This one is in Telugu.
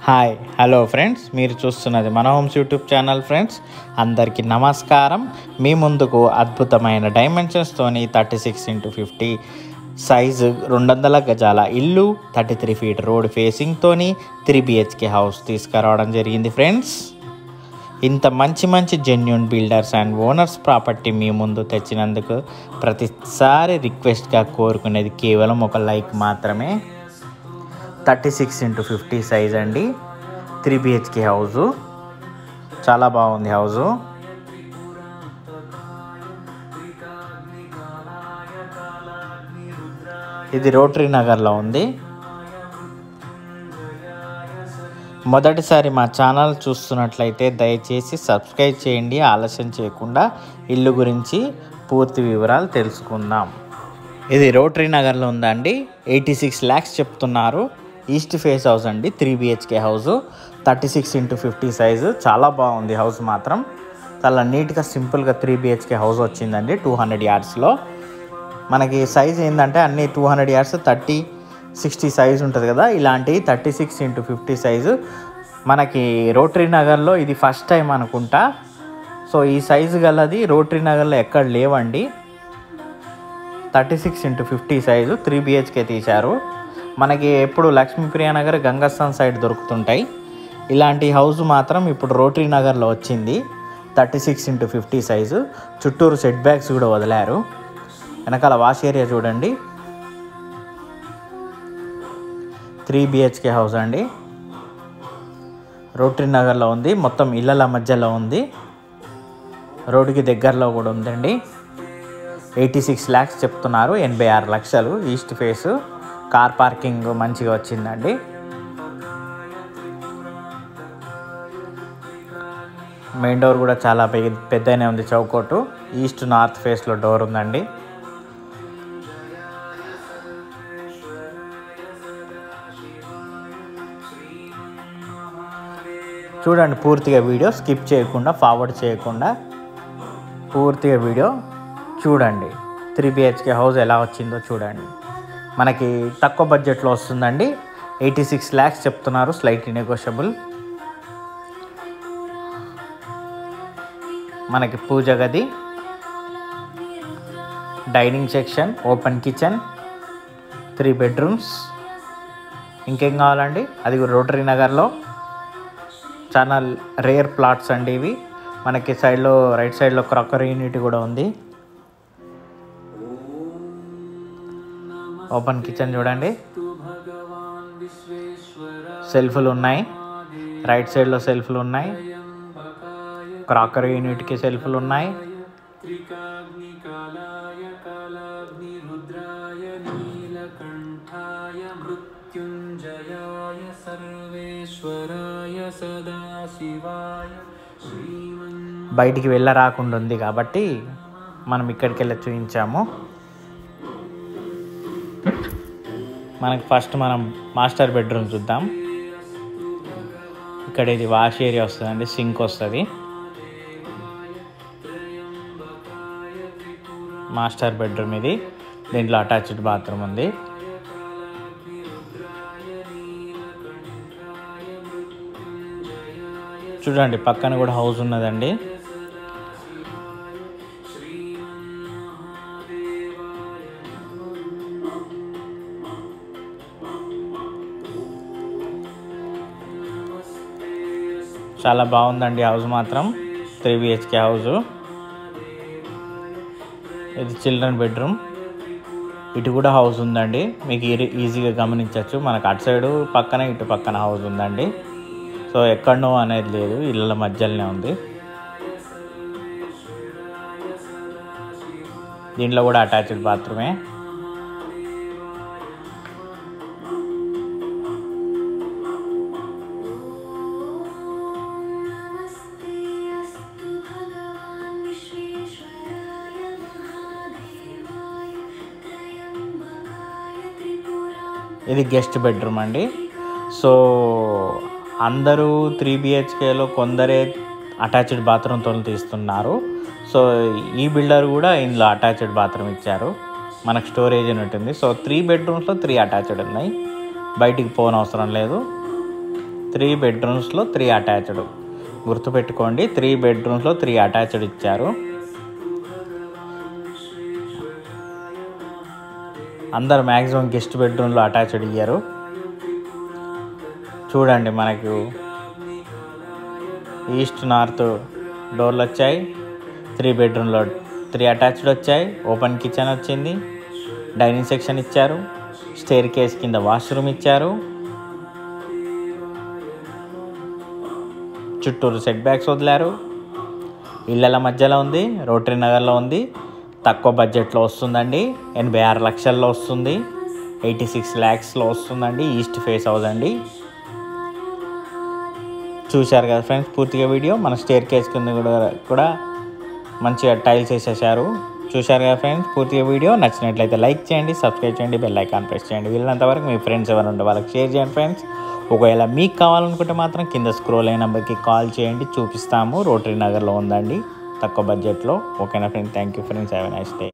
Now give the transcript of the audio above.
హాయ్ హలో ఫ్రెండ్స్, మీరు చూస్తున్నది మన హోమ్స్ యూట్యూబ్ ఛానల్. ఫ్రెండ్స్ అందరికీ నమస్కారం. మీ ముందుకు అద్భుతమైన డైమెన్షన్స్తోని 36x50 సైజు 200 గజాల ఇల్లు, 33 ఫీట్ రోడ్ ఫేసింగ్తోని 3 BHK హౌస్ తీసుకురావడం జరిగింది. ఫ్రెండ్స్ ఇంత మంచి genuine builders and owners property మీ ముందు తెచ్చినందుకు ప్రతిసారి రిక్వెస్ట్గా కోరుకునేది కేవలం ఒక లైక్ మాత్రమే. 36x50 సైజ్ అండి, 3 BHK హౌజు. చాలా బాగుంది హౌజు. ఇది రోటరీ నగర్లో ఉంది. మొదటిసారి మా ఛానల్ చూస్తున్నట్లయితే దయచేసి సబ్స్క్రైబ్ చేయండి. ఆలస్యం చేయకుండా ఇల్లు గురించి పూర్తి వివరాలు తెలుసుకుందాం. ఇది రోటరీ నగర్లో ఉందండి. 86 lakhs చెప్తున్నారు. ఈస్ట్ ఫేస్ హౌస్ అండి, 3 BHK హౌజు, 36x50 సైజు. చాలా బాగుంది హౌస్ మాత్రం. చాలా నీట్గా సింపుల్గా 3 BHK హౌస్ వచ్చిందండి. 200 yardsలో మనకి సైజ్ ఏంటంటే అన్నీ 200 yards 30-60 సైజ్ ఉంటుంది కదా. ఇలాంటి 36x50 సైజు మనకి రోటరీ నగర్లో ఇది ఫస్ట్ టైం అనుకుంటా. సో ఈ సైజు గలది రోటరీ నగర్లో ఎక్కడ లేవండి. 36x50 సైజు 3 BHK తీశారు. మనకి ఎప్పుడు లక్ష్మీప్రియ నగర్, గంగస్థాన్ సైడ్ దొరుకుతుంటాయి. ఇలాంటి హౌస్ మాత్రం ఇప్పుడు రోటరీ నగర్లో వచ్చింది. 36x50 size. చుట్టూరు సెట్ బ్యాక్స్ కూడా వదిలారు. వెనకాల వాష్ ఏరియా చూడండి. 3 BHK హౌస్ అండి, రోటరీ నగర్లో ఉంది. మొత్తం ఇళ్ళల మధ్యలో ఉంది, రోడ్డుకి దగ్గరలో కూడా ఉందండి. 86 lakhs చెప్తున్నారు, 86 లక్షలు. ఈస్ట్ ఫేసు, కార్ పార్కింగ్ మంచిగా వచ్చిందండి. మెయిన్ డోర్ కూడా చాలా పెద్దనే ఉంది, చౌకోటు. ఈస్ట్ నార్త్ ఫేస్లో డోర్ ఉందండి. చూడండి పూర్తిగా వీడియో స్కిప్ చేయకుండా, ఫార్వర్డ్ చేయకుండా పూర్తిగా వీడియో చూడండి. 3 BHK హౌస్ ఎలా వచ్చిందో చూడండి. మనకి తక్కువ బడ్జెట్లో వస్తుందండి. 86 lakhs చెప్తున్నారు, స్లైట్లీ నెగోషియబుల్. మనకి పూజ గది, dining section, open kitchen, 3 bedrooms. ఇంకేం కావాలండి. అది రోటరీ నగర్లో చాలా రేర్ ప్లాట్స్ అండి ఇవి. మనకి సైడ్లో రైట్ సైడ్లో క్రాకరీ యూనిట్ కూడా ఉంది. ఓపెన్ కిచెన్ చూడండి, సెల్ఫ్లు ఉన్నాయి. రైట్ సైడ్లో సెల్ఫ్లు ఉన్నాయి. క్రాకరీ యూనిట్కి సెల్ఫ్లు ఉన్నాయి. బయటికి వెళ్ళరాకుండా ఉంది కాబట్టి మనం ఇక్కడికి వెళ్ళి చూపించాము. మనకి ఫస్ట్ మనం మాస్టర్ బెడ్రూమ్ చూద్దాం. ఇక్కడ ఇది వాష్ ఏరియా వస్తుందండి, సింక్ వస్తుంది. మాస్టర్ బెడ్రూమ్ ఇది. దీంట్లో అటాచ్డ్ బాత్రూమ్ ఉంది. చూడండి పక్కన కూడా హౌస్ ఉన్నదండి. చాలా బాగుందండి హౌస్ మాత్రం. 3 BHK హౌజు. ఇది చిల్డ్రన్ బెడ్రూమ్. ఇటు కూడా హౌస్ ఉందండి, మీకు ఈజీగా గమనించవచ్చు. మనకు అటు సైడు పక్కన ఇటు పక్కన హౌస్ ఉందండి. సో ఎక్కడనో అనేది లేదు, ఇళ్ళ మధ్యలోనే ఉంది. దీంట్లో కూడా అటాచ్డ్ బాత్రూమే. ఇది గెస్ట్ బెడ్రూమ్ అండి. సో అందరూ 3 BHKలో కొందరే అటాచ్డ్ బాత్రూమ్తో తీస్తున్నారు. సో ఈ బిల్డర్ కూడా ఇందులో అటాచ్డ్ బాత్రూమ్ ఇచ్చారు. మనకు స్టోరేజ్ ఉంటుంది. సో 3 bedrooms 3 అటాచ్డ్ ఉన్నాయి. బయటికి పోనవసరం లేదు. 3 బెడ్రూమ్స్లో 3 అటాచ్డ్. గుర్తుపెట్టుకోండి, 3 బెడ్రూమ్స్లో 3 అటాచ్డ్ ఇచ్చారు. అందరు మ్యాక్సిమం గెస్ట్ బెడ్రూమ్లో అటాచ్డ్ ఇయ్యారు. చూడండి, మనకు ఈస్ట్ నార్త్ డోర్లు వచ్చాయి. 3 బెడ్రూమ్లో 3 అటాచ్డ్ వచ్చాయి. ఓపెన్ కిచెన్ వచ్చింది. డైనింగ్ సెక్షన్ ఇచ్చారు. స్టేర్ కేస్ కింద వాష్రూమ్ ఇచ్చారు. చుట్టూరు సెట్ బ్యాక్స్ వదిలారు. ఇళ్ళ మధ్యలో ఉంది. రోటరీ నగర్లో ఉంది. తక్కువ బడ్జెట్లో వస్తుందండి. 86 లక్షల్లో వస్తుంది. 86 lakhsలో వస్తుందండి. ఈస్ట్ ఫేస్ హౌస్ అండి. చూశారు కదా ఫ్రెండ్స్ పూర్తిగా వీడియో. మన స్టేర్ కేస్ కింద కూడా మంచిగా టైల్స్ వేసేసారు. చూశారు కదా ఫ్రెండ్స్ పూర్తిగా వీడియో. నచ్చినట్లయితే లైక్ చేయండి, సబ్స్క్రైబ్ చేయండి, బెల్ ఐకాన్ ప్రెస్ చేయండి. వీళ్ళంతవరకు మీ ఫ్రెండ్స్ ఎవరు ఉంటే వాళ్ళకి షేర్ చేయండి ఫ్రెండ్స్. ఒకవేళ మీకు కావాలనుకుంటే మాత్రం కింద స్క్రోల్ అయిన నెంబర్కి కాల్ చేయండి, చూపిస్తాము. రోటరీ నగర్లో ఉందండి, తక్కువ బడ్జెట్లో. ఓకేనా friends? Thank you friends. Have a nice day.